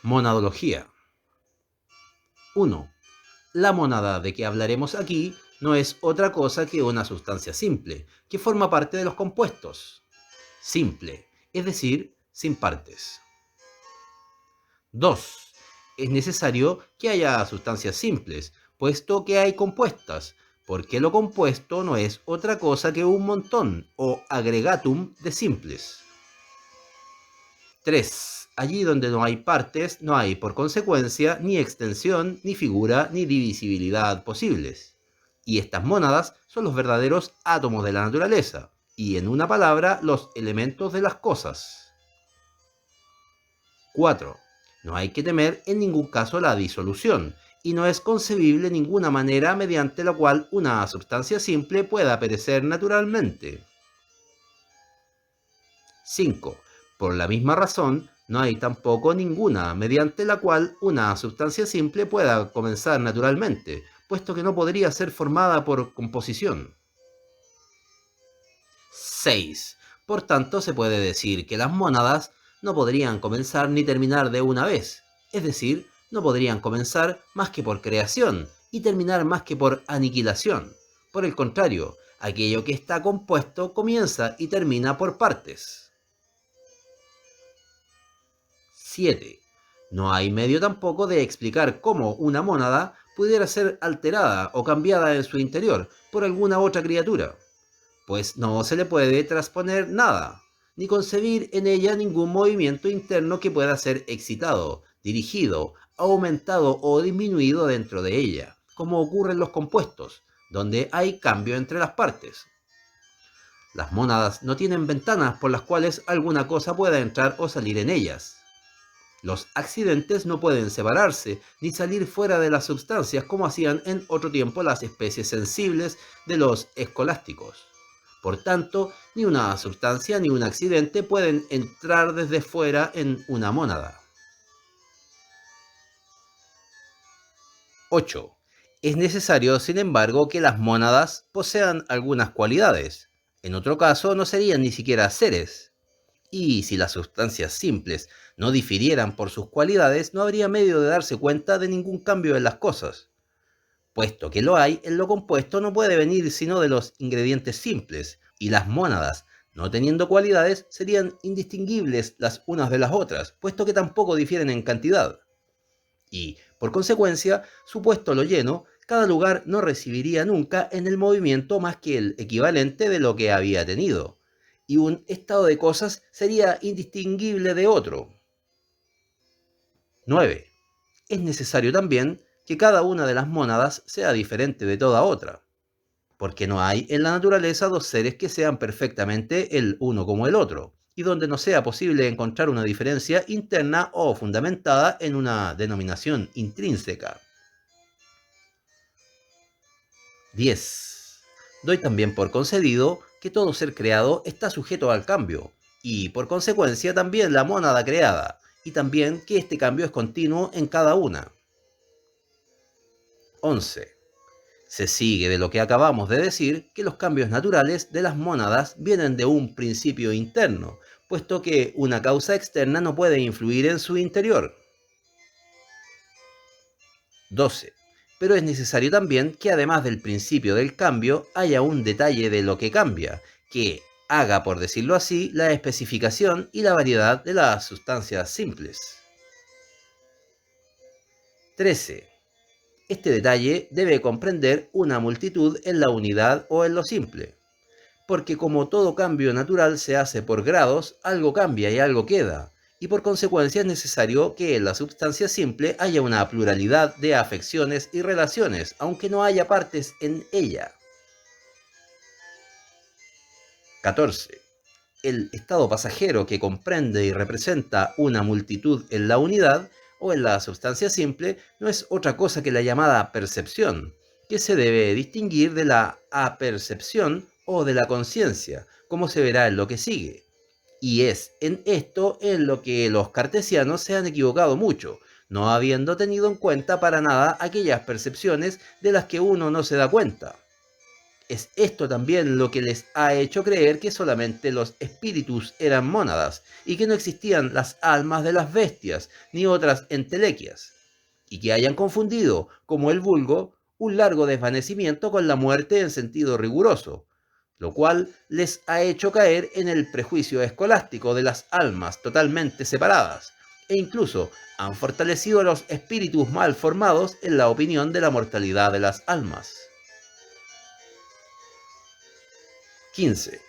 Monadología. 1. La mónada de que hablaremos aquí no es otra cosa que una sustancia simple, que forma parte de los compuestos. Simple, es decir, sin partes. 2. Es necesario que haya sustancias simples, puesto que hay compuestas, porque lo compuesto no es otra cosa que un montón o agregatum de simples. 3. Allí donde no hay partes, no hay por consecuencia ni extensión, ni figura, ni divisibilidad posibles. Y estas mónadas son los verdaderos átomos de la naturaleza, y en una palabra, los elementos de las cosas. 4. No hay que temer en ningún caso la disolución, y no es concebible ninguna manera mediante la cual una sustancia simple pueda perecer naturalmente. 5. Por la misma razón, no hay tampoco ninguna mediante la cual una sustancia simple pueda comenzar naturalmente, puesto que no podría ser formada por composición. 6. Por tanto, se puede decir que las mónadas no podrían comenzar ni terminar de una vez, es decir, no podrían comenzar más que por creación y terminar más que por aniquilación. Por el contrario, aquello que está compuesto comienza y termina por partes. 7. No hay medio tampoco de explicar cómo una mónada pudiera ser alterada o cambiada en su interior por alguna otra criatura, pues no se le puede transponer nada, ni concebir en ella ningún movimiento interno que pueda ser excitado, dirigido, aumentado o disminuido dentro de ella, como ocurre en los compuestos, donde hay cambio entre las partes. Las mónadas no tienen ventanas por las cuales alguna cosa pueda entrar o salir en ellas. Los accidentes no pueden separarse ni salir fuera de las sustancias como hacían en otro tiempo las especies sensibles de los escolásticos. Por tanto, ni una sustancia ni un accidente pueden entrar desde fuera en una mónada. 8. Es necesario, sin embargo, que las mónadas posean algunas cualidades. En otro caso, no serían ni siquiera seres. Y si las sustancias simples no difirieran por sus cualidades, no habría medio de darse cuenta de ningún cambio en las cosas. Puesto que lo hay, en lo compuesto no puede venir sino de los ingredientes simples, y las mónadas, no teniendo cualidades, serían indistinguibles las unas de las otras, puesto que tampoco difieren en cantidad. Y, por consecuencia, supuesto lo lleno, cada lugar no recibiría nunca en el movimiento más que el equivalente de lo que había tenido, y un estado de cosas sería indistinguible de otro. 9. Es necesario también que cada una de las mónadas sea diferente de toda otra, porque no hay en la naturaleza dos seres que sean perfectamente el uno como el otro, y donde no sea posible encontrar una diferencia interna o fundamentada en una denominación intrínseca. 10. Doy también por concedido que todo ser creado está sujeto al cambio, y por consecuencia también la mónada creada, y también que este cambio es continuo en cada una. 11. Se sigue de lo que acabamos de decir que los cambios naturales de las mónadas vienen de un principio interno, puesto que una causa externa no puede influir en su interior. 12. Pero es necesario también que además del principio del cambio haya un detalle de lo que cambia, que haga, por decirlo así, la especificación y la variedad de las sustancias simples. 13. Este detalle debe comprender una multitud en la unidad o en lo simple, porque como todo cambio natural se hace por grados, algo cambia y algo queda, y por consecuencia es necesario que en la sustancia simple haya una pluralidad de afecciones y relaciones, aunque no haya partes en ella. 14. El estado pasajero que comprende y representa una multitud en la unidad o en la sustancia simple no es otra cosa que la llamada percepción, que se debe distinguir de la apercepción o de la conciencia, como se verá en lo que sigue. Y es en esto en lo que los cartesianos se han equivocado mucho, no habiendo tenido en cuenta para nada aquellas percepciones de las que uno no se da cuenta. Es esto también lo que les ha hecho creer que solamente los espíritus eran mónadas y que no existían las almas de las bestias ni otras entelequias, y que hayan confundido, como el vulgo, un largo desvanecimiento con la muerte en sentido riguroso, lo cual les ha hecho caer en el prejuicio escolástico de las almas totalmente separadas, e incluso han fortalecido a los espíritus mal formados en la opinión de la mortalidad de las almas. 15.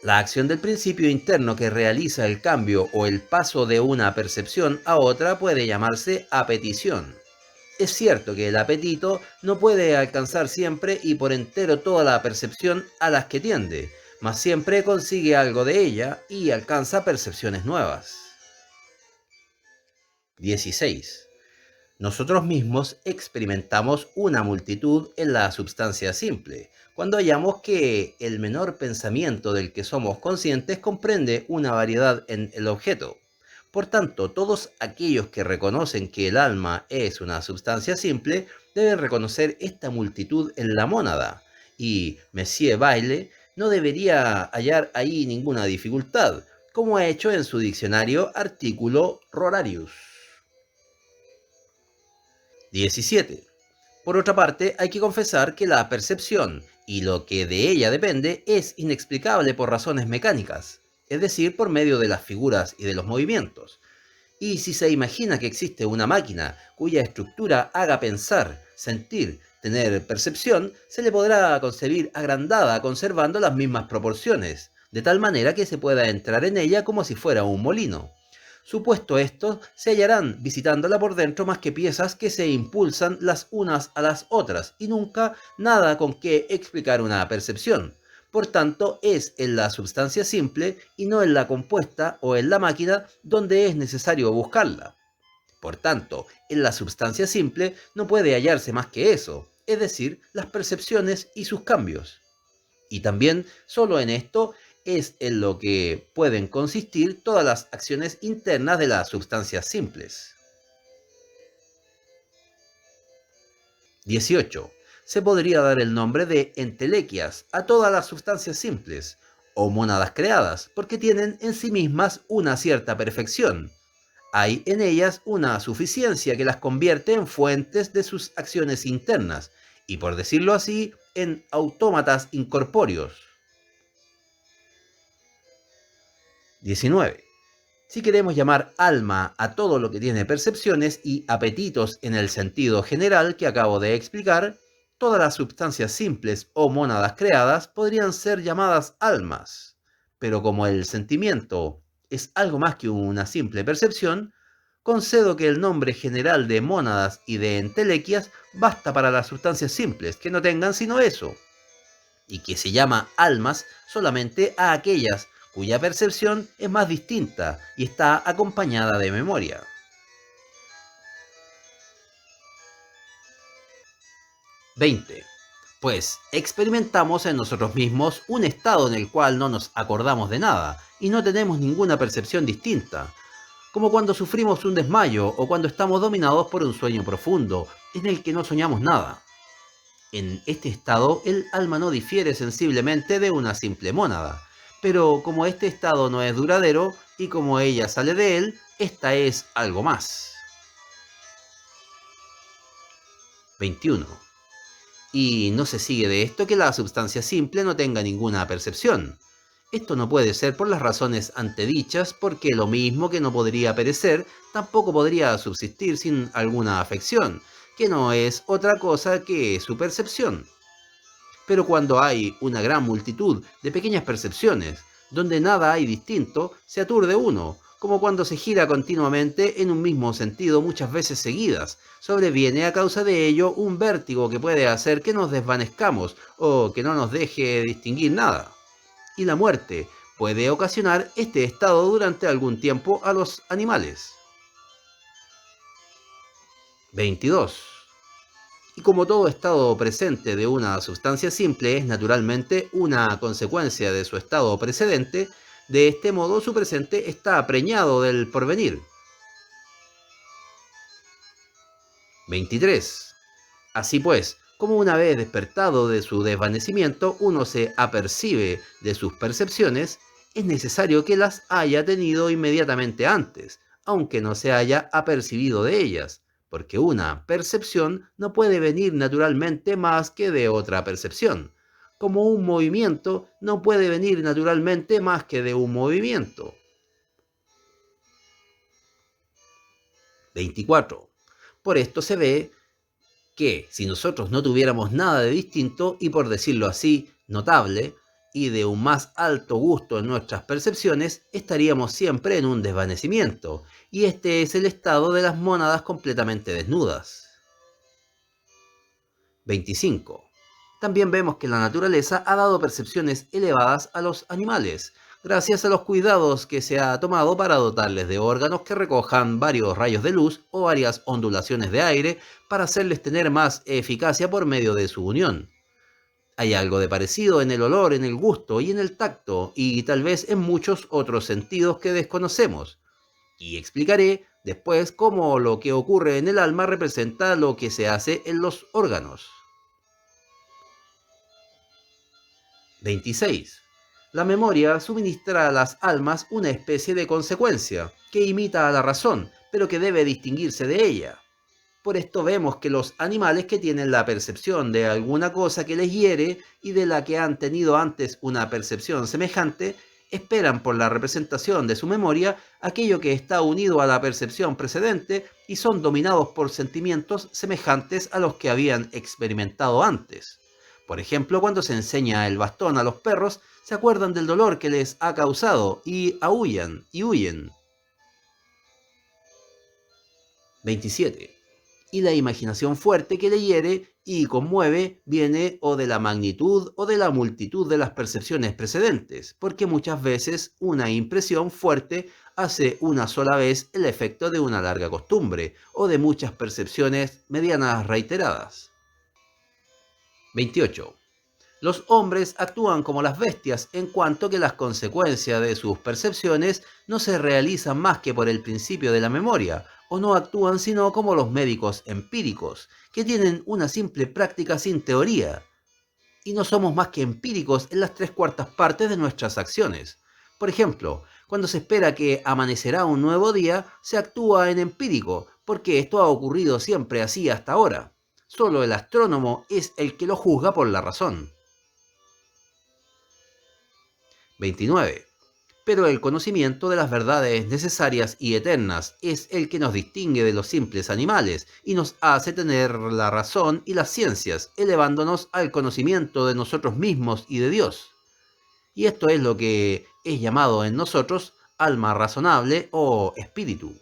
La acción del principio interno que realiza el cambio o el paso de una percepción a otra puede llamarse apetición. Es cierto que el apetito no puede alcanzar siempre y por entero toda la percepción a las que tiende, mas siempre consigue algo de ella y alcanza percepciones nuevas. 16. Nosotros mismos experimentamos una multitud en la substancia simple, cuando hallamos que el menor pensamiento del que somos conscientes comprende una variedad en el objeto. Por tanto, todos aquellos que reconocen que el alma es una substancia simple deben reconocer esta multitud en la mónada, y Monsieur Bayle no debería hallar ahí ninguna dificultad, como ha hecho en su diccionario artículo Rorarius. 17. Por otra parte, hay que confesar que la percepción y lo que de ella depende es inexplicable por razones mecánicas, es decir, por medio de las figuras y de los movimientos. Y si se imagina que existe una máquina cuya estructura haga pensar, sentir, tener percepción, se le podrá concebir agrandada conservando las mismas proporciones, de tal manera que se pueda entrar en ella como si fuera un molino. Supuesto esto, se hallarán visitándola por dentro más que piezas que se impulsan las unas a las otras y nunca nada con que explicar una percepción. Por tanto, es en la substancia simple y no en la compuesta o en la máquina donde es necesario buscarla. Por tanto, en la substancia simple no puede hallarse más que eso, es decir, las percepciones y sus cambios. Y también solo en esto es en lo que pueden consistir todas las acciones internas de las sustancias simples. 18. Se podría dar el nombre de entelequias a todas las sustancias simples, o mónadas creadas, porque tienen en sí mismas una cierta perfección. Hay en ellas una suficiencia que las convierte en fuentes de sus acciones internas, y por decirlo así, en autómatas incorpóreos. 19. Si queremos llamar alma a todo lo que tiene percepciones y apetitos en el sentido general que acabo de explicar, todas las sustancias simples o mónadas creadas podrían ser llamadas almas. Pero como el sentimiento es algo más que una simple percepción, concedo que el nombre general de mónadas y de entelequias basta para las sustancias simples que no tengan sino eso, y que se llama almas solamente a aquellas cuya percepción es más distinta y está acompañada de memoria. 20. Pues experimentamos en nosotros mismos un estado en el cual no nos acordamos de nada y no tenemos ninguna percepción distinta, como cuando sufrimos un desmayo o cuando estamos dominados por un sueño profundo en el que no soñamos nada. En este estado, el alma no difiere sensiblemente de una simple mónada, pero como este estado no es duradero y como ella sale de él, esta es algo más. 21. Y no se sigue de esto que la substancia simple no tenga ninguna percepción. Esto no puede ser por las razones antedichas, porque lo mismo que no podría perecer, tampoco podría subsistir sin alguna afección, que no es otra cosa que su percepción. Pero cuando hay una gran multitud de pequeñas percepciones, donde nada hay distinto, se aturde uno, como cuando se gira continuamente en un mismo sentido muchas veces seguidas. Sobreviene a causa de ello un vértigo que puede hacer que nos desvanezcamos o que no nos deje distinguir nada. Y la muerte puede ocasionar este estado durante algún tiempo a los animales. 22. Y como todo estado presente de una sustancia simple es naturalmente una consecuencia de su estado precedente, de este modo su presente está preñado del porvenir. 23. Así pues, Como una vez despertado de su desvanecimiento uno se apercibe de sus percepciones, es necesario que las haya tenido inmediatamente antes, aunque no se haya apercibido de ellas, porque una percepción no puede venir naturalmente más que de otra percepción, como un movimiento no puede venir naturalmente más que de un movimiento. 24. Por esto se ve que si nosotros no tuviéramos nada de distinto y, por decirlo así, notable, y de un más alto gusto en nuestras percepciones, estaríamos siempre en un desvanecimiento, y este es el estado de las mónadas completamente desnudas. 25. También vemos que la naturaleza ha dado percepciones elevadas a los animales, gracias a los cuidados que se ha tomado para dotarles de órganos que recojan varios rayos de luz o varias ondulaciones de aire para hacerles tener más eficacia por medio de su unión. Hay algo de parecido en el olor, en el gusto y en el tacto, y tal vez en muchos otros sentidos que desconocemos. Y explicaré después cómo lo que ocurre en el alma representa lo que se hace en los órganos. 26. La memoria suministra a las almas una especie de consecuencia, que imita a la razón, pero que debe distinguirse de ella. Por esto vemos que los animales que tienen la percepción de alguna cosa que les hiere y de la que han tenido antes una percepción semejante, esperan por la representación de su memoria aquello que está unido a la percepción precedente y son dominados por sentimientos semejantes a los que habían experimentado antes. Por ejemplo, cuando se enseña el bastón a los perros, se acuerdan del dolor que les ha causado y aúllan y huyen. 27. Y la imaginación fuerte que le hiere y conmueve viene o de la magnitud o de la multitud de las percepciones precedentes, porque muchas veces una impresión fuerte hace una sola vez el efecto de una larga costumbre o de muchas percepciones medianas reiteradas. 28. Los hombres actúan como las bestias en cuanto que las consecuencias de sus percepciones no se realizan más que por el principio de la memoria, o no actúan sino como los médicos empíricos, que tienen una simple práctica sin teoría, y no somos más que empíricos en las 3/4 partes de nuestras acciones. Por ejemplo, cuando se espera que amanecerá un nuevo día, se actúa en empírico, porque esto ha ocurrido siempre así hasta ahora. Solo el astrónomo es el que lo juzga por la razón. 29. Pero el conocimiento de las verdades necesarias y eternas es el que nos distingue de los simples animales y nos hace tener la razón y las ciencias, elevándonos al conocimiento de nosotros mismos y de Dios. Y esto es lo que es llamado en nosotros alma razonable o espíritu.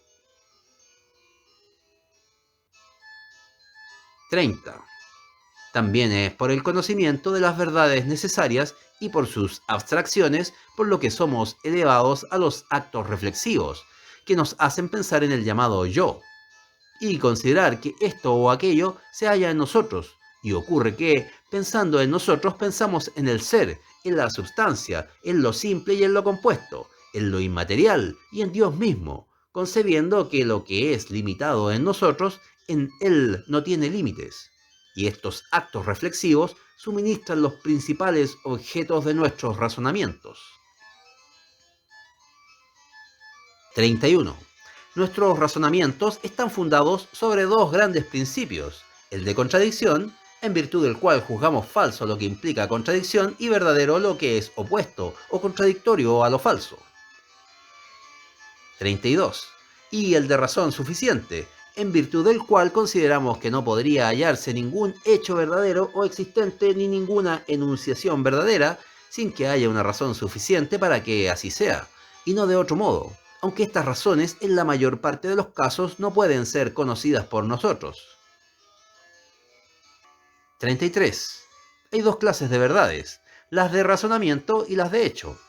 30. También es por el conocimiento de las verdades necesarias y por sus abstracciones, por lo que somos elevados a los actos reflexivos, que nos hacen pensar en el llamado yo, y considerar que esto o aquello se halla en nosotros, y ocurre que, pensando en nosotros, pensamos en el ser, en la substancia, en lo simple y en lo compuesto, en lo inmaterial y en Dios mismo, concebiendo que lo que es limitado en nosotros, en Él no tiene límites. Y estos actos reflexivos suministran los principales objetos de nuestros razonamientos. 31. Nuestros razonamientos están fundados sobre dos grandes principios, el de contradicción, en virtud del cual juzgamos falso lo que implica contradicción y verdadero lo que es opuesto o contradictorio a lo falso. 32. Y el de razón suficiente, en virtud del cual consideramos que no podría hallarse ningún hecho verdadero o existente ni ninguna enunciación verdadera sin que haya una razón suficiente para que así sea, y no de otro modo, aunque estas razones en la mayor parte de los casos no pueden ser conocidas por nosotros. 33. Hay dos clases de verdades, las de razonamiento y las de hecho.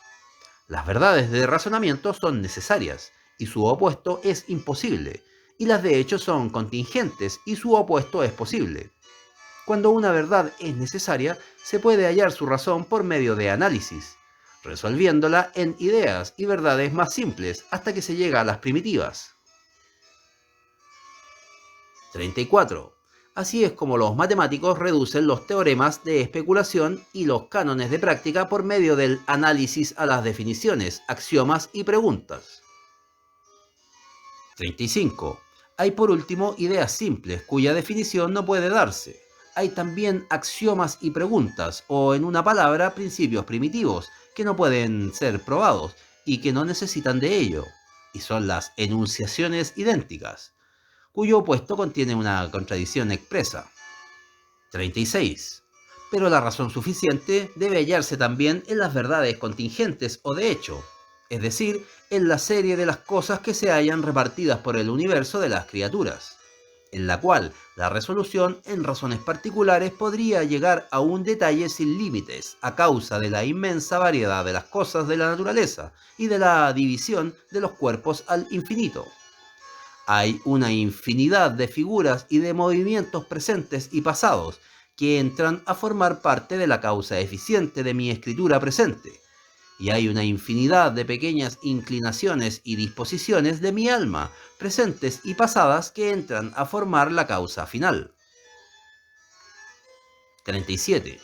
Las verdades de razonamiento son necesarias, y su opuesto es imposible, y las de hecho son contingentes, y su opuesto es posible. Cuando una verdad es necesaria, se puede hallar su razón por medio de análisis, resolviéndola en ideas y verdades más simples hasta que se llega a las primitivas. 34. Así es como los matemáticos reducen los teoremas de especulación y los cánones de práctica por medio del análisis a las definiciones, axiomas y preguntas. 35. Hay por último ideas simples cuya definición no puede darse. Hay también axiomas y preguntas, o en una palabra, principios primitivos, que no pueden ser probados y que no necesitan de ello, y son las enunciaciones idénticas, cuyo opuesto contiene una contradicción expresa. 36. Pero la razón suficiente debe hallarse también en las verdades contingentes o de hecho, es decir, en la serie de las cosas que se hallan repartidas por el universo de las criaturas, en la cual la resolución en razones particulares podría llegar a un detalle sin límites a causa de la inmensa variedad de las cosas de la naturaleza y de la división de los cuerpos al infinito. Hay una infinidad de figuras y de movimientos presentes y pasados que entran a formar parte de la causa eficiente de mi escritura presente. Y hay una infinidad de pequeñas inclinaciones y disposiciones de mi alma, presentes y pasadas, que entran a formar la causa final. 37.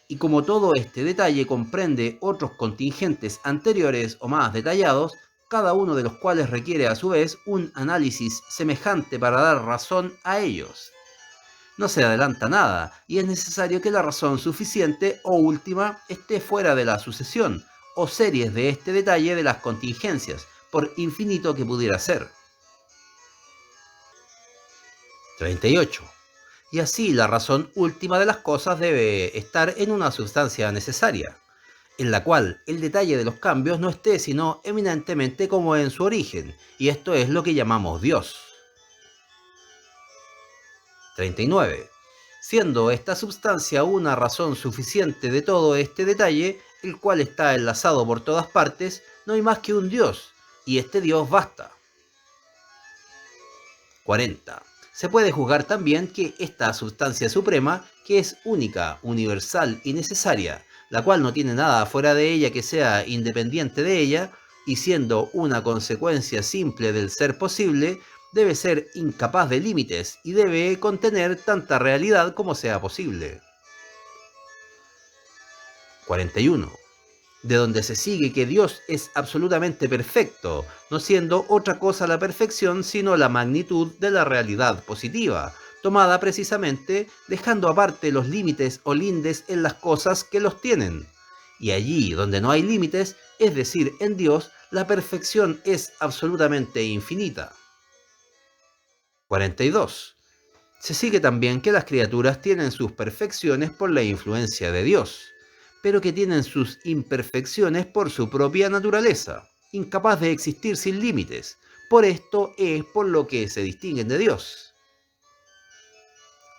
Y como todo este detalle comprende otros contingentes anteriores o más detallados, cada uno de los cuales requiere a su vez un análisis semejante para dar razón a ellos. No se adelanta nada, y es necesario que la razón suficiente o última esté fuera de la sucesión o series de este detalle de las contingencias, por infinito que pudiera ser. 38. Y así la razón última de las cosas debe estar en una sustancia necesaria, en la cual el detalle de los cambios no esté sino eminentemente como en su origen, y esto es lo que llamamos Dios. 39. Siendo esta sustancia una razón suficiente de todo este detalle, el cual está enlazado por todas partes, no hay más que un Dios, y este Dios basta. 40. Se puede juzgar también que esta sustancia suprema, que es única, universal y necesaria, la cual no tiene nada fuera de ella que sea independiente de ella, y siendo una consecuencia simple del ser posible, debe ser incapaz de límites y debe contener tanta realidad como sea posible. 41. De donde se sigue que Dios es absolutamente perfecto, no siendo otra cosa la perfección sino la magnitud de la realidad positiva, tomada precisamente dejando aparte los límites o lindes en las cosas que los tienen. Y allí donde no hay límites, es decir, en Dios, la perfección es absolutamente infinita. 42. Se sigue también que las criaturas tienen sus perfecciones por la influencia de Dios, pero que tienen sus imperfecciones por su propia naturaleza, incapaz de existir sin límites. Por esto es por lo que se distinguen de Dios.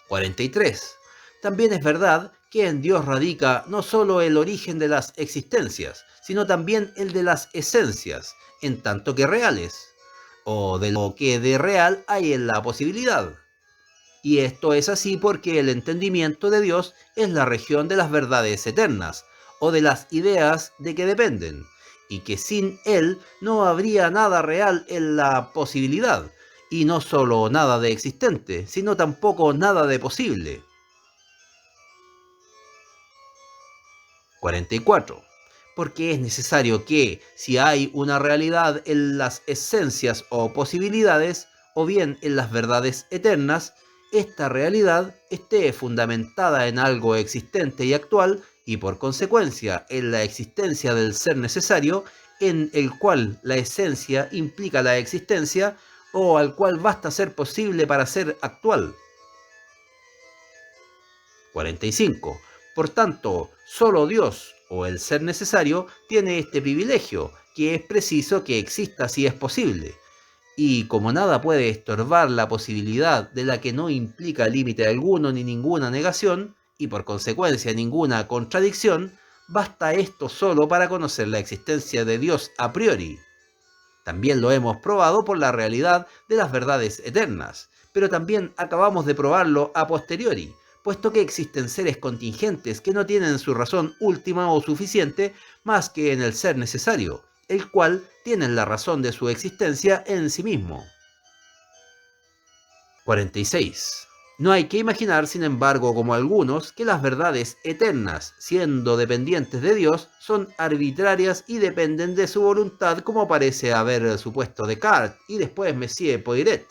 43. También es verdad que en Dios radica no solo el origen de las existencias, sino también el de las esencias, en tanto que reales, o de lo que de real hay en la posibilidad. Y esto es así porque el entendimiento de Dios es la región de las verdades eternas, o de las ideas de que dependen, y que sin Él no habría nada real en la posibilidad, y no solo nada de existente, sino tampoco nada de posible. 44. Porque es necesario que, si hay una realidad en las esencias o posibilidades, o bien en las verdades eternas, esta realidad esté fundamentada en algo existente y actual, y por consecuencia en la existencia del ser necesario, en el cual la esencia implica la existencia, o al cual basta ser posible para ser actual. 45. Por tanto, solo Dios, o el ser necesario, tiene este privilegio, que es preciso que exista si es posible. Y como nada puede estorbar la posibilidad de la que no implica límite alguno ni ninguna negación, y por consecuencia ninguna contradicción, basta esto solo para conocer la existencia de Dios a priori. También lo hemos probado por la realidad de las verdades eternas, pero también acabamos de probarlo a posteriori, puesto que existen seres contingentes que no tienen su razón última o suficiente más que en el ser necesario, el cual tiene la razón de su existencia en sí mismo. 46. No hay que imaginar, sin embargo, como algunos, que las verdades eternas, siendo dependientes de Dios, son arbitrarias y dependen de su voluntad, como parece haber supuesto Descartes y después Messier Poiret.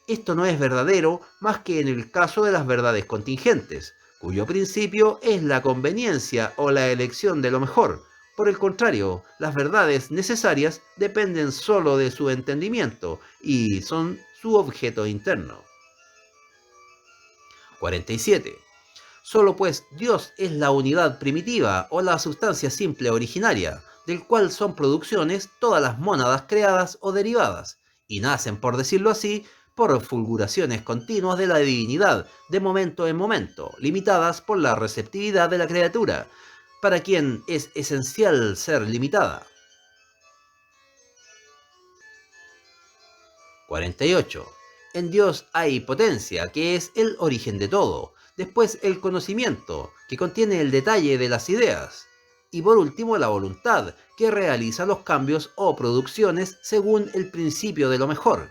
Esto no es verdadero más que en el caso de las verdades contingentes, cuyo principio es la conveniencia o la elección de lo mejor. Por el contrario, las verdades necesarias dependen solo de su entendimiento y son su objeto interno. 47. Solo pues Dios es la unidad primitiva o la sustancia simple originaria, del cual son producciones todas las mónadas creadas o derivadas, y nacen, por decirlo así, por fulguraciones continuas de la divinidad, de momento en momento, limitadas por la receptividad de la criatura, para quien es esencial ser limitada. 48. En Dios hay potencia, que es el origen de todo. Después el conocimiento, que contiene el detalle de las ideas. Y por último la voluntad, que realiza los cambios o producciones según el principio de lo mejor.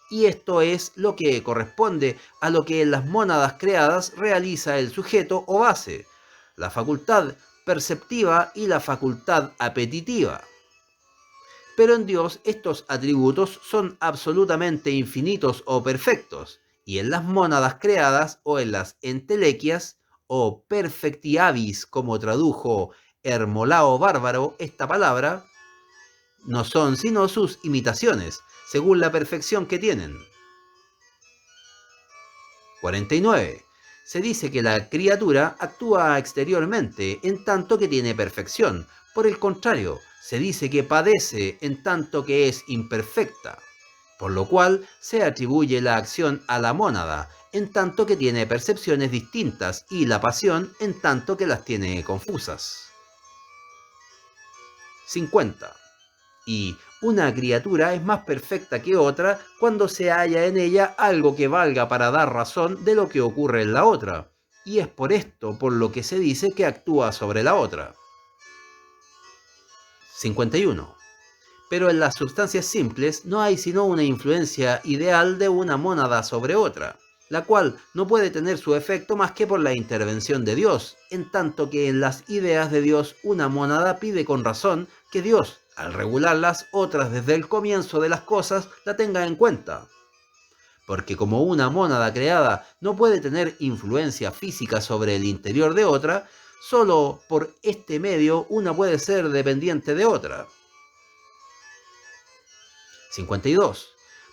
Y esto es lo que corresponde a lo que en las mónadas creadas realiza el sujeto o base, la facultad perceptiva y la facultad apetitiva. Pero en Dios estos atributos son absolutamente infinitos o perfectos, y en las mónadas creadas o en las entelequias o perfectiavis, como tradujo Hermolao Bárbaro esta palabra, no son sino sus imitaciones, según la perfección que tienen. 49. Se dice que la criatura actúa exteriormente en tanto que tiene perfección. Por el contrario, se dice que padece en tanto que es imperfecta, por lo cual se atribuye la acción a la mónada, en tanto que tiene percepciones distintas, y la pasión en tanto que las tiene confusas. 50. Y una criatura es más perfecta que otra cuando se halla en ella algo que valga para dar razón de lo que ocurre en la otra, y es por esto por lo que se dice que actúa sobre la otra. 51. Pero en las sustancias simples no hay sino una influencia ideal de una mónada sobre otra, la cual no puede tener su efecto más que por la intervención de Dios, en tanto que en las ideas de Dios una mónada pide con razón que Dios, al regularlas otras desde el comienzo de las cosas, la tenga en cuenta. Porque como una mónada creada no puede tener influencia física sobre el interior de otra, solo por este medio una puede ser dependiente de otra. 52.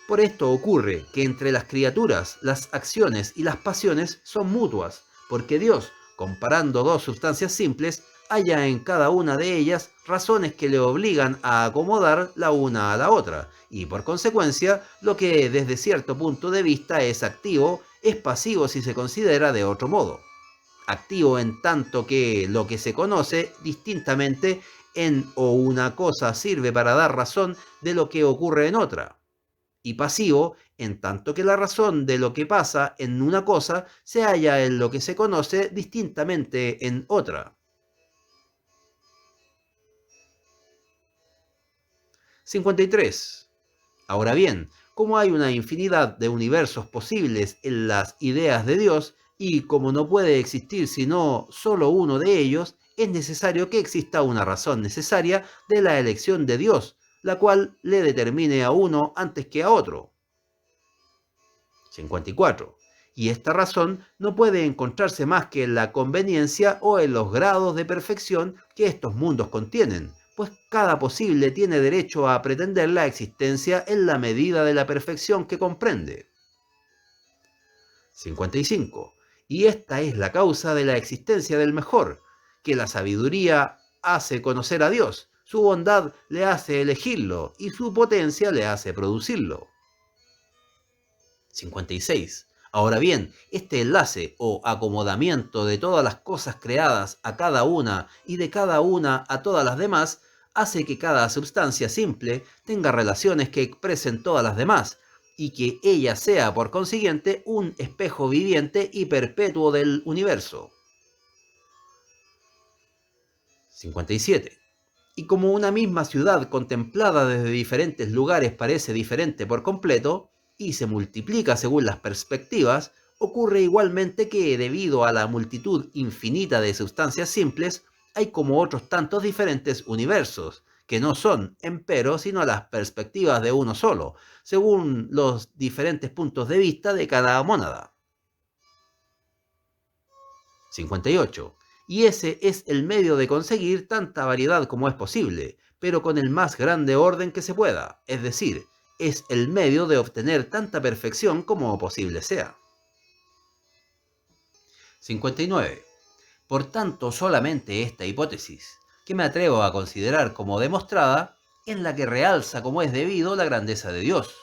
Por esto ocurre que entre las criaturas las acciones y las pasiones son mutuas, porque Dios, comparando dos sustancias simples, halla en cada una de ellas razones que le obligan a acomodar la una a la otra, y por consecuencia, lo que desde cierto punto de vista es activo, es pasivo si se considera de otro modo. Activo en tanto que lo que se conoce distintamente en o una cosa sirve para dar razón de lo que ocurre en otra, y pasivo en tanto que la razón de lo que pasa en una cosa se halla en lo que se conoce distintamente en otra. 53. Ahora bien, como hay una infinidad de universos posibles en las ideas de Dios, y como no puede existir sino solo uno de ellos, es necesario que exista una razón necesaria de la elección de Dios, la cual le determine a uno antes que a otro. 54. Y esta razón no puede encontrarse más que en la conveniencia o en los grados de perfección que estos mundos contienen, pues cada posible tiene derecho a pretender la existencia en la medida de la perfección que comprende. 55. Y esta es la causa de la existencia del mejor, que la sabiduría hace conocer a Dios, su bondad le hace elegirlo y su potencia le hace producirlo. 56. Ahora bien, este enlace o acomodamiento de todas las cosas creadas a cada una y de cada una a todas las demás hace que cada sustancia simple tenga relaciones que expresen todas las demás, y que ella sea por consiguiente un espejo viviente y perpetuo del universo. 57. Y como una misma ciudad contemplada desde diferentes lugares parece diferente por completo, y se multiplica según las perspectivas, ocurre igualmente que, debido a la multitud infinita de sustancias simples, hay como otros tantos diferentes universos, que no son, empero, sino las perspectivas de uno solo, según los diferentes puntos de vista de cada mónada. 58. Y ese es el medio de conseguir tanta variedad como es posible, pero con el más grande orden que se pueda, es decir, es el medio de obtener tanta perfección como posible sea. 59. Por tanto, solamente esta hipótesis, que me atrevo a considerar como demostrada, es la que realza como es debido la grandeza de Dios.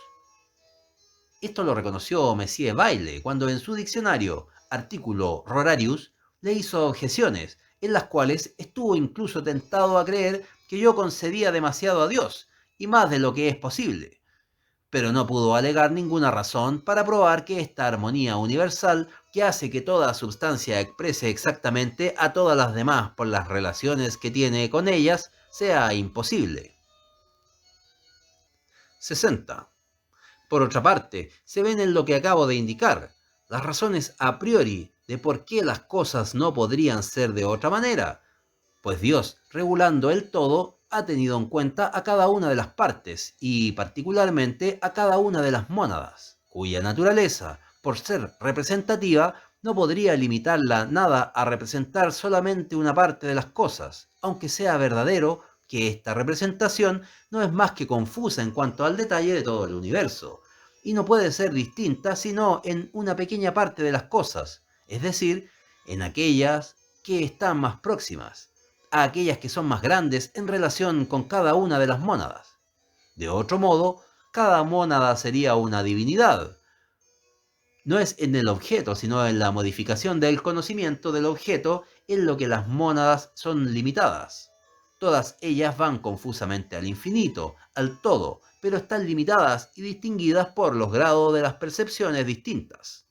Esto lo reconoció Messier Bayle cuando en su diccionario, artículo Rorarius, le hizo objeciones, en las cuales estuvo incluso tentado a creer que yo concedía demasiado a Dios, y más de lo que es posible, pero no pudo alegar ninguna razón para probar que esta armonía universal que hace que toda sustancia exprese exactamente a todas las demás por las relaciones que tiene con ellas sea imposible. 60. Por otra parte, se ven en lo que acabo de indicar, las razones a priori de por qué las cosas no podrían ser de otra manera, pues Dios, regulando el todo, ha tenido en cuenta a cada una de las partes y particularmente a cada una de las mónadas, cuya naturaleza, por ser representativa, no podría limitarla nada a representar solamente una parte de las cosas, aunque sea verdadero que esta representación no es más que confusa en cuanto al detalle de todo el universo, y no puede ser distinta sino en una pequeña parte de las cosas, es decir, en aquellas que están más próximas, a aquellas que son más grandes en relación con cada una de las mónadas. De otro modo, cada mónada sería una divinidad. No es en el objeto, sino en la modificación del conocimiento del objeto en lo que las mónadas son limitadas. Todas ellas van confusamente al infinito, al todo, pero están limitadas y distinguidas por los grados de las percepciones distintas.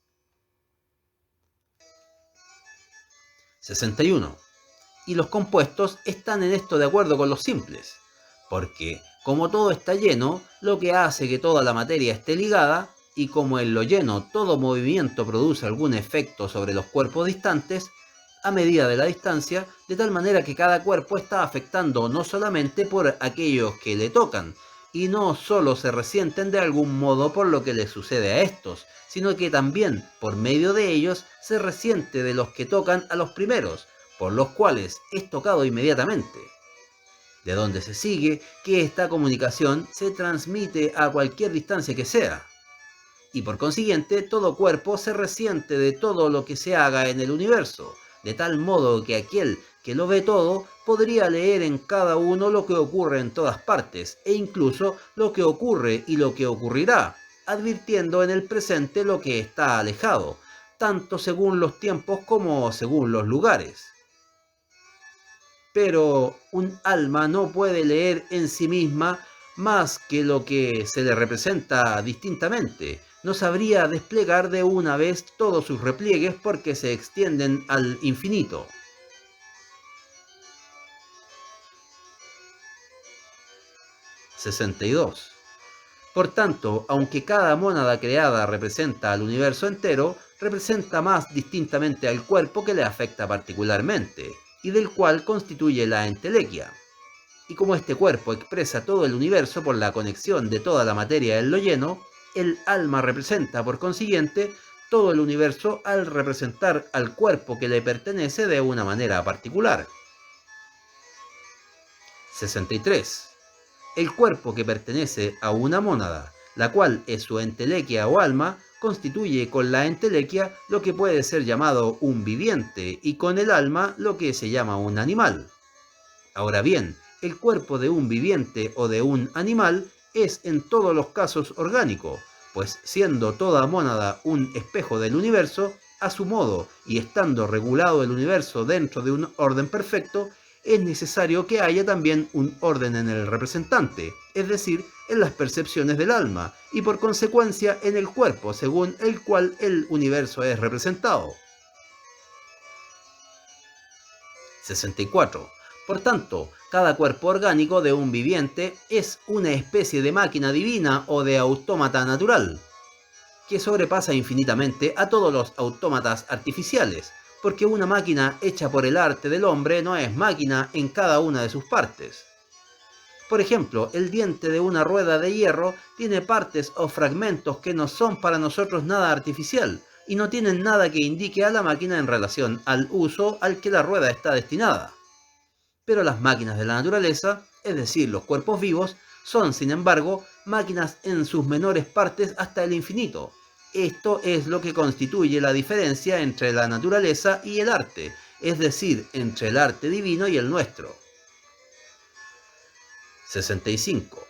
61. Y los compuestos están en esto de acuerdo con los simples, porque como todo está lleno, lo que hace que toda la materia esté ligada, y como en lo lleno todo movimiento produce algún efecto sobre los cuerpos distantes, a medida de la distancia, de tal manera que cada cuerpo está afectando no solamente por aquellos que le tocan, y no solo se resienten de algún modo por lo que les sucede a estos, sino que también por medio de ellos se resiente de los que tocan a los primeros, por los cuales es tocado inmediatamente. De donde se sigue que esta comunicación se transmite a cualquier distancia que sea. Y por consiguiente, todo cuerpo se resiente de todo lo que se haga en el universo, de tal modo que aquel que lo ve todo podría leer en cada uno lo que ocurre en todas partes, e incluso lo que ocurre y lo que ocurrirá, advirtiendo en el presente lo que está alejado, tanto según los tiempos como según los lugares. Pero un alma no puede leer en sí misma más que lo que se le representa distintamente. No sabría desplegar de una vez todos sus repliegues porque se extienden al infinito. 62. Por tanto, aunque cada mónada creada representa al universo entero, representa más distintamente al cuerpo que le afecta particularmente, y del cual constituye la entelequia. Y como este cuerpo expresa todo el universo por la conexión de toda la materia en lo lleno, el alma representa, por consiguiente, todo el universo al representar al cuerpo que le pertenece de una manera particular. 63. El cuerpo que pertenece a una mónada, la cual es su entelequia o alma, constituye con la entelequia lo que puede ser llamado un viviente y con el alma lo que se llama un animal. Ahora bien, el cuerpo de un viviente o de un animal es en todos los casos orgánico, pues siendo toda mónada un espejo del universo, a su modo y estando regulado el universo dentro de un orden perfecto, es necesario que haya también un orden en el representante, es decir, en las percepciones del alma, y por consecuencia en el cuerpo según el cual el universo es representado. 64. Por tanto, cada cuerpo orgánico de un viviente es una especie de máquina divina o de autómata natural. que sobrepasa infinitamente a todos los autómatas artificiales, porque una máquina hecha por el arte del hombre no es máquina en cada una de sus partes. Por ejemplo, el diente de una rueda de hierro tiene partes o fragmentos que no son para nosotros nada artificial y no tienen nada que indique a la máquina en relación al uso al que la rueda está destinada. Pero las máquinas de la naturaleza, es decir, los cuerpos vivos, son, sin embargo, máquinas en sus menores partes hasta el infinito. Esto es lo que constituye la diferencia entre la naturaleza y el arte, es decir, entre el arte divino y el nuestro. 65.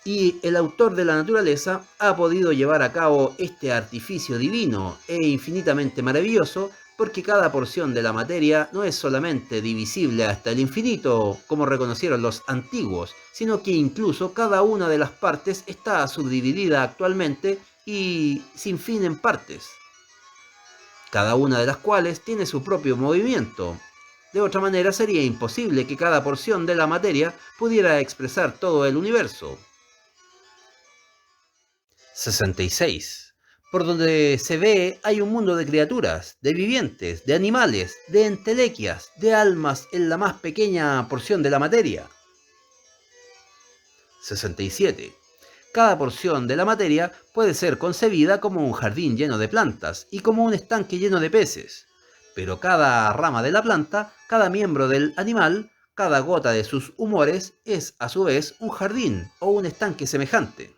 Y el autor de la naturaleza ha podido llevar a cabo este artificio divino e infinitamente maravilloso porque cada porción de la materia no es solamente divisible hasta el infinito, como reconocieron los antiguos, sino que incluso cada una de las partes está subdividida actualmente y sin fin en partes, cada una de las cuales tiene su propio movimiento. De otra manera sería imposible que cada porción de la materia pudiera expresar todo el universo. 66. Por donde se ve hay un mundo de criaturas, de vivientes, de animales, de entelequias, de almas en la más pequeña porción de la materia. 67. Cada porción de la materia puede ser concebida como un jardín lleno de plantas y como un estanque lleno de peces. Pero cada rama de la planta, cada miembro del animal, cada gota de sus humores es a su vez un jardín o un estanque semejante.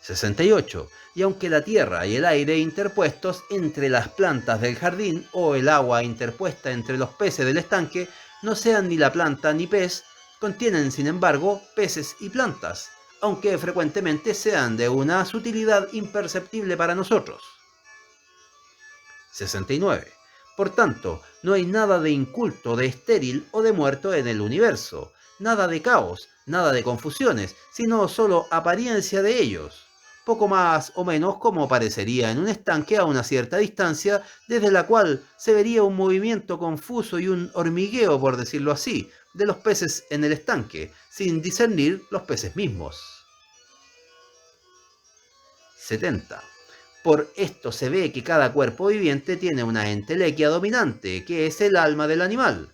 68. Y aunque la tierra y el aire interpuestos entre las plantas del jardín o el agua interpuesta entre los peces del estanque no sean ni la planta ni pez, contienen sin embargo peces y plantas, aunque frecuentemente sean de una sutilidad imperceptible para nosotros. 69. Por tanto, no hay nada de inculto, de estéril o de muerto en el universo, nada de caos, nada de confusiones, sino solo apariencia de ellos, poco más o menos como parecería en un estanque a una cierta distancia, desde la cual se vería un movimiento confuso y un hormigueo, por decirlo así, de los peces en el estanque, sin discernir los peces mismos. 70. Por esto se ve que cada cuerpo viviente tiene una entelequia dominante, que es el alma del animal.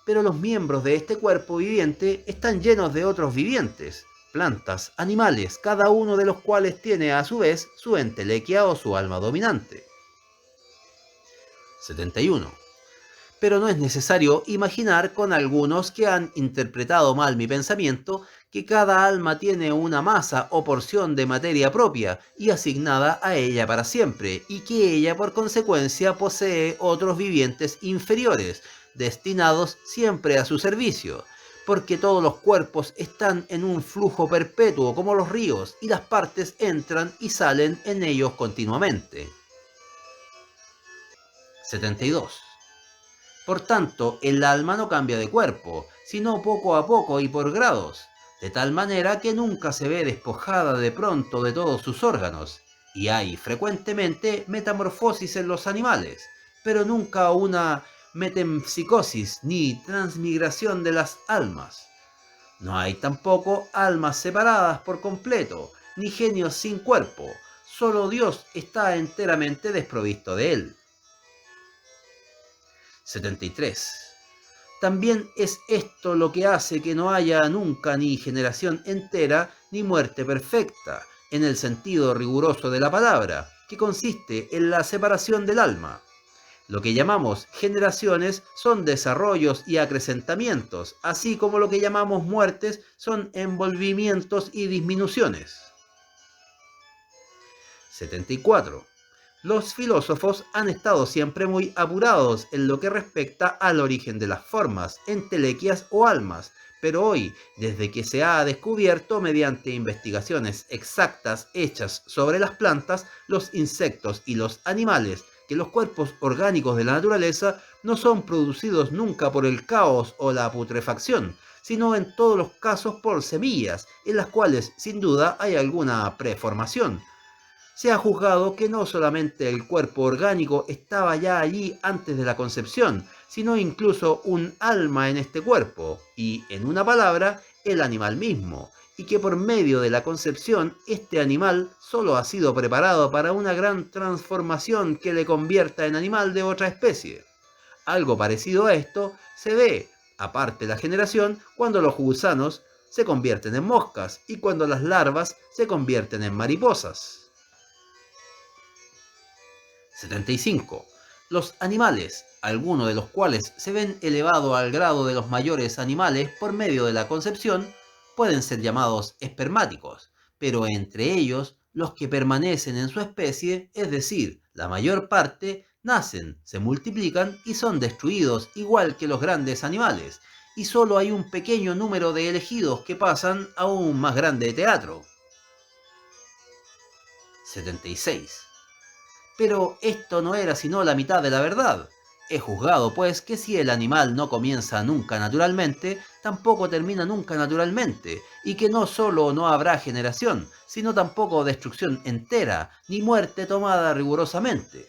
Pero los miembros de este cuerpo viviente están llenos de otros vivientes, plantas, animales, cada uno de los cuales tiene a su vez su entelequia o su alma dominante. 71. Pero no es necesario imaginar con algunos que han interpretado mal mi pensamiento que cada alma tiene una masa o porción de materia propia y asignada a ella para siempre, y que ella por consecuencia posee otros vivientes inferiores, destinados siempre a su servicio, porque todos los cuerpos están en un flujo perpetuo como los ríos, y las partes entran y salen en ellos continuamente. 72. Por tanto, el alma no cambia de cuerpo, sino poco a poco y por grados, de tal manera que nunca se ve despojada de pronto de todos sus órganos, y hay frecuentemente metamorfosis en los animales, pero nunca una metempsicosis ni transmigración de las almas. No hay tampoco almas separadas por completo, ni genios sin cuerpo, solo Dios está enteramente desprovisto de él. 73. También es esto lo que hace que no haya nunca ni generación entera ni muerte perfecta, en el sentido riguroso de la palabra, que consiste en la separación del alma. Lo que llamamos generaciones son desarrollos y acrecentamientos, así como lo que llamamos muertes son envolvimientos y disminuciones. 74. Los filósofos han estado siempre muy apurados en lo que respecta al origen de las formas, entelequias o almas, pero hoy, desde que se ha descubierto mediante investigaciones exactas hechas sobre las plantas, los insectos y los animales, que los cuerpos orgánicos de la naturaleza no son producidos nunca por el caos o la putrefacción, sino en todos los casos por semillas, en las cuales sin duda hay alguna preformación. Se ha juzgado que no solamente el cuerpo orgánico estaba ya allí antes de la concepción, sino incluso un alma en este cuerpo, y, en una palabra, el animal mismo, y que por medio de la concepción este animal solo ha sido preparado para una gran transformación que le convierta en animal de otra especie. Algo parecido a esto se ve, aparte la generación, cuando los gusanos se convierten en moscas y cuando las larvas se convierten en mariposas. 75. Los animales, algunos de los cuales se ven elevados al grado de los mayores animales por medio de la concepción, pueden ser llamados espermáticos, pero entre ellos los que permanecen en su especie, es decir, la mayor parte, nacen, se multiplican y son destruidos igual que los grandes animales, y solo hay un pequeño número de elegidos que pasan a un más grande teatro. 76. Pero esto no era sino la mitad de la verdad. He juzgado, pues, que si el animal no comienza nunca naturalmente, tampoco termina nunca naturalmente, y que no solo no habrá generación, sino tampoco destrucción entera, ni muerte tomada rigurosamente.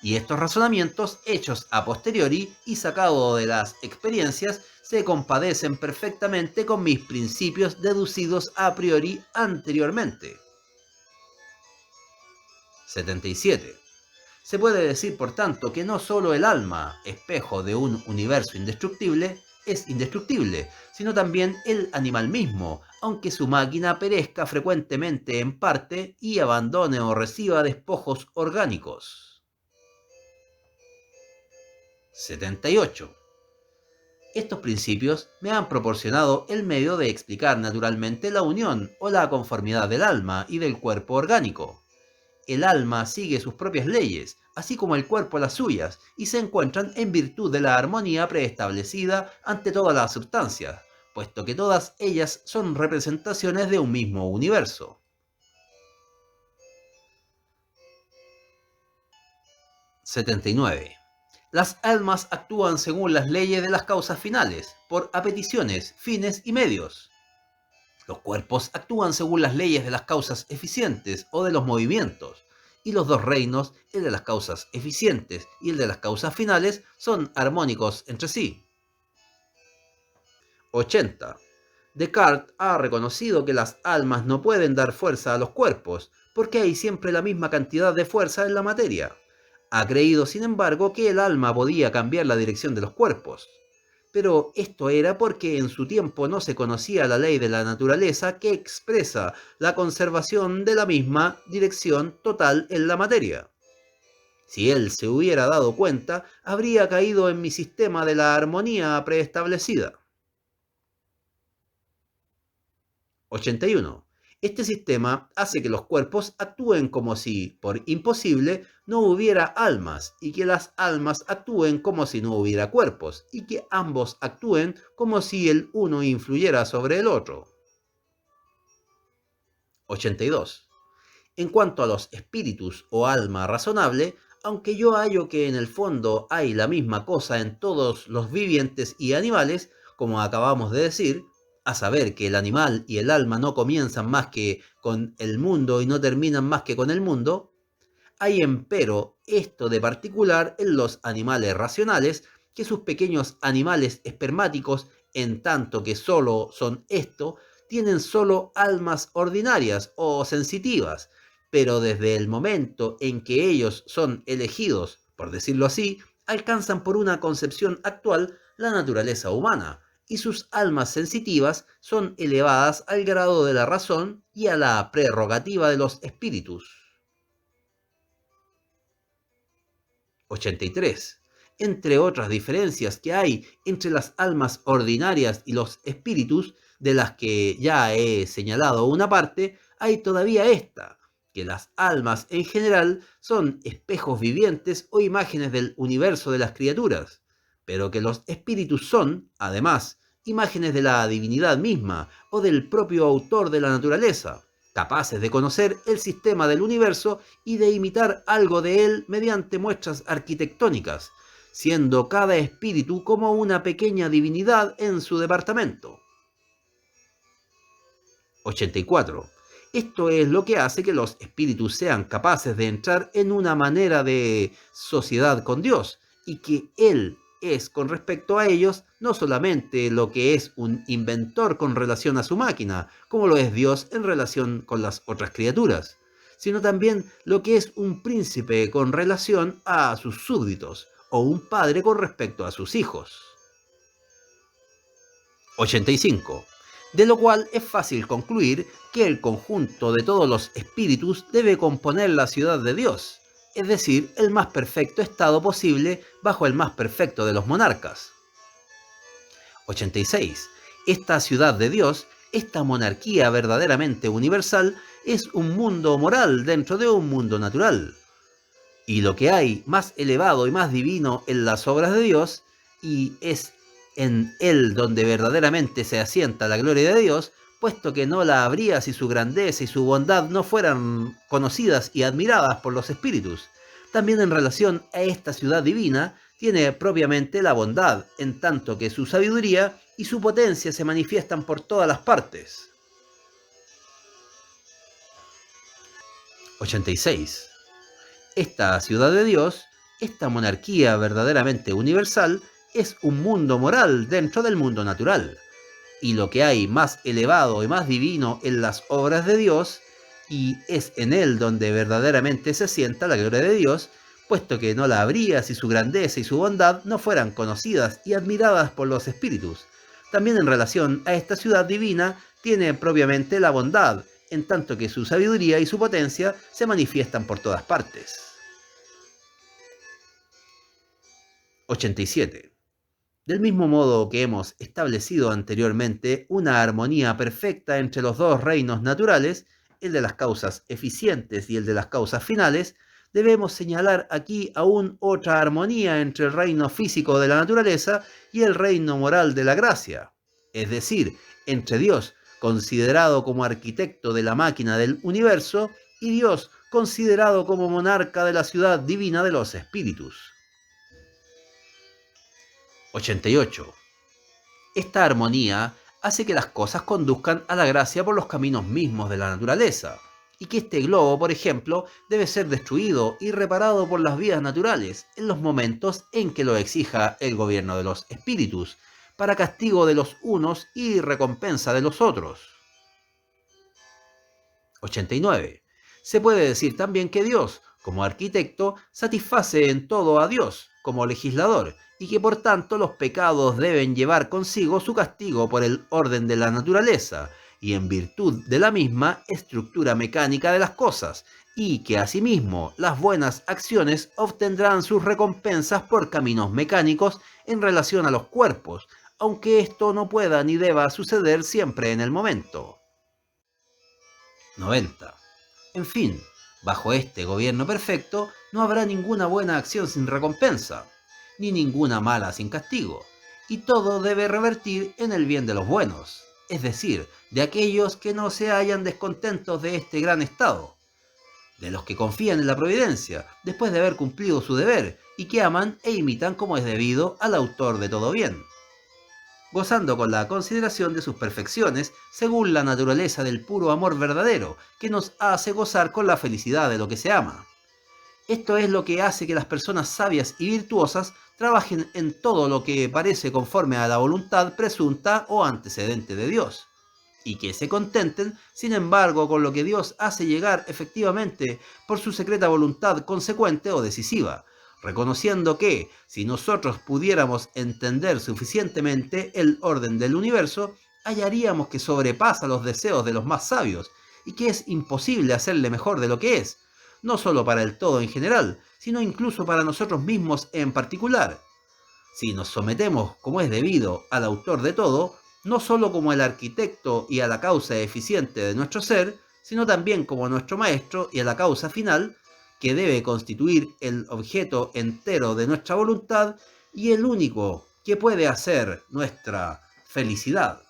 Y estos razonamientos, hechos a posteriori y sacados de las experiencias, se compadecen perfectamente con mis principios deducidos a priori anteriormente. 77. Se puede decir, por tanto, que no solo el alma, espejo de un universo indestructible, es indestructible, sino también el animal mismo, aunque su máquina perezca frecuentemente en parte y abandone o reciba despojos orgánicos. 78. Estos principios me han proporcionado el medio de explicar naturalmente la unión o la conformidad del alma y del cuerpo orgánico. El alma sigue sus propias leyes, así como el cuerpo las suyas, y se encuentran en virtud de la armonía preestablecida ante todas las sustancias, puesto que todas ellas son representaciones de un mismo universo. 79. Las almas actúan según las leyes de las causas finales, por apeticiones, fines y medios. Los cuerpos actúan según las leyes de las causas eficientes o de los movimientos, y los dos reinos, el de las causas eficientes y el de las causas finales, son armónicos entre sí. 80. Descartes ha reconocido que las almas no pueden dar fuerza a los cuerpos, porque hay siempre la misma cantidad de fuerza en la materia. Ha creído, sin embargo, que el alma podía cambiar la dirección de los cuerpos. Pero esto era porque en su tiempo no se conocía la ley de la naturaleza que expresa la conservación de la misma dirección total en la materia. Si él se hubiera dado cuenta, habría caído en mi sistema de la armonía preestablecida. 81. Este sistema hace que los cuerpos actúen como si, por imposible, no hubiera almas, y que las almas actúen como si no hubiera cuerpos, y que ambos actúen como si el uno influyera sobre el otro. 82. En cuanto a los espíritus o alma razonable, aunque yo hallo que en el fondo hay la misma cosa en todos los vivientes y animales, como acabamos de decir, a saber que el animal y el alma no comienzan más que con el mundo y no terminan más que con el mundo, hay empero esto de particular en los animales racionales, que sus pequeños animales espermáticos, en tanto que solo son esto, tienen solo almas ordinarias o sensitivas, pero desde el momento en que ellos son elegidos, por decirlo así, alcanzan por una concepción actual la naturaleza humana, y sus almas sensitivas son elevadas al grado de la razón y a la prerrogativa de los espíritus. 83. Entre otras diferencias que hay entre las almas ordinarias y los espíritus, de las que ya he señalado una parte, hay todavía esta, que las almas en general son espejos vivientes o imágenes del universo de las criaturas, pero que los espíritus son, además, imágenes de la divinidad misma o del propio autor de la naturaleza, capaces de conocer el sistema del universo y de imitar algo de él mediante muestras arquitectónicas, siendo cada espíritu como una pequeña divinidad en su departamento. 84. Esto es lo que hace que los espíritus sean capaces de entrar en una manera de sociedad con Dios, y que Él es con respecto a ellos no solamente lo que es un inventor con relación a su máquina, como lo es Dios en relación con las otras criaturas, sino también lo que es un príncipe con relación a sus súbditos, o un padre con respecto a sus hijos. 85. De lo cual es fácil concluir que el conjunto de todos los espíritus debe componer la ciudad de Dios, es decir, el más perfecto estado posible bajo el más perfecto de los monarcas. 86. Esta ciudad de Dios, esta monarquía verdaderamente universal, es un mundo moral dentro de un mundo natural. Y lo que hay más elevado y más divino en las obras de Dios, y es en Él donde verdaderamente se asienta la gloria de Dios, puesto que no la habría si su grandeza y su bondad no fueran conocidas y admiradas por los espíritus. También en relación a esta ciudad divina, tiene propiamente la bondad, en tanto que su sabiduría y su potencia se manifiestan por todas las partes. 86. Esta ciudad de Dios, esta monarquía verdaderamente universal, es un mundo moral dentro del mundo natural. Y lo que hay más elevado y más divino en las obras de Dios, y es en él donde verdaderamente se sienta la gloria de Dios, puesto que no la habría si su grandeza y su bondad no fueran conocidas y admiradas por los espíritus. También en relación a esta ciudad divina tiene propiamente la bondad, en tanto que su sabiduría y su potencia se manifiestan por todas partes. 87. Del mismo modo que hemos establecido anteriormente una armonía perfecta entre los dos reinos naturales, el de las causas eficientes y el de las causas finales, debemos señalar aquí aún otra armonía entre el reino físico de la naturaleza y el reino moral de la gracia, es decir, entre Dios, considerado como arquitecto de la máquina del universo, y Dios, considerado como monarca de la ciudad divina de los espíritus. 88. Esta armonía hace que las cosas conduzcan a la gracia por los caminos mismos de la naturaleza, y que este globo, por ejemplo, debe ser destruido y reparado por las vías naturales en los momentos en que lo exija el gobierno de los espíritus, para castigo de los unos y recompensa de los otros. 89. Se puede decir también que Dios, como arquitecto, satisface en todo a Dios, como legislador, y que por tanto los pecados deben llevar consigo su castigo por el orden de la naturaleza, y en virtud de la misma estructura mecánica de las cosas, y que asimismo las buenas acciones obtendrán sus recompensas por caminos mecánicos en relación a los cuerpos, aunque esto no pueda ni deba suceder siempre en el momento. 90. En fin, bajo este gobierno perfecto no habrá ninguna buena acción sin recompensa, ni ninguna mala sin castigo, y todo debe revertir en el bien de los buenos, es decir, de aquellos que no se hallan descontentos de este gran estado, de los que confían en la providencia, después de haber cumplido su deber, y que aman e imitan como es debido al autor de todo bien, gozando con la consideración de sus perfecciones según la naturaleza del puro amor verdadero, que nos hace gozar con la felicidad de lo que se ama. Esto es lo que hace que las personas sabias y virtuosas trabajen en todo lo que parece conforme a la voluntad presunta o antecedente de Dios, y que se contenten, sin embargo, con lo que Dios hace llegar efectivamente por su secreta voluntad consecuente o decisiva, reconociendo que, si nosotros pudiéramos entender suficientemente el orden del universo, hallaríamos que sobrepasa los deseos de los más sabios, y que es imposible hacerle mejor de lo que es, no solo para el todo en general, sino incluso para nosotros mismos en particular. Si nos sometemos, como es debido, al autor de todo, no solo como el arquitecto y a la causa eficiente de nuestro ser, sino también como nuestro maestro y a la causa final, que debe constituir el objeto entero de nuestra voluntad y el único que puede hacer nuestra felicidad.